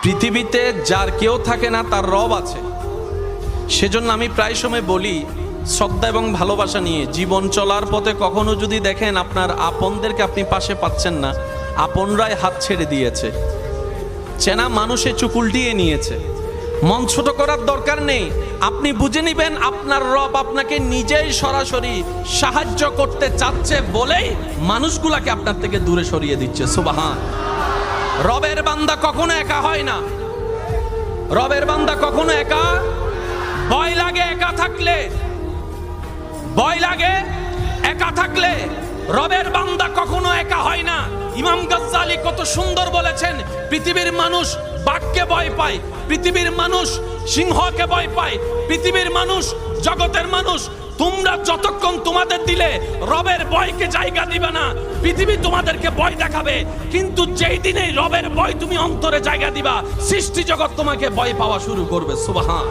পৃথিবীতে যার কেউ থাকে না তার রব আছে। সেজন্য আমি প্রায় সময় বলি, শ্রদ্ধা এবং ভালোবাসা নিয়ে জীবন চলার পথে কখনো যদি দেখেন আপনার আপনদেরকে আপনি পাশে পাচ্ছেন না, আপনরাই হাত ছেড়ে দিয়েছে, চেনা মানুষে চুপ উল্টিয়ে নিয়েছে, মন ছোট করার দরকার নেই। আপনি বুঝে নিবেন আপনার রব আপনাকে নিজেই সরাসরি সাহায্য করতে চাচ্ছে বলেই মানুষগুলাকে আপনার থেকে দূরে সরিয়ে দিচ্ছে। সুবহান। রবের বান্দা কখনো একা হয় না, রবের বান্দা কখনো একা। ভয় লাগে একা থাকলে, ভয় লাগে একা থাকলে। রবের বান্দা কখনো একা হয় না। ইমাম গাজ্জালি কত সুন্দর বলেছেন, পৃথিবীর মানুষ বাঘকে ভয় পায়, পৃথিবীর মানুষ সিংহকে ভয় পায়, পৃথিবীর মানুষ জগতের মানুষ। তোমরা যতক্ষণ তোমাদের দিলে রবের ভয়কে জায়গা দিবে না, পৃথিবী তোমাদেরকে ভয় দেখাবে। কিন্তু যেই দিনে রবের ভয় তুমি অন্তরে জায়গা দিবা, সৃষ্টি জগৎ তোমাকে ভয় পাওয়া শুরু করবে। সুবহান।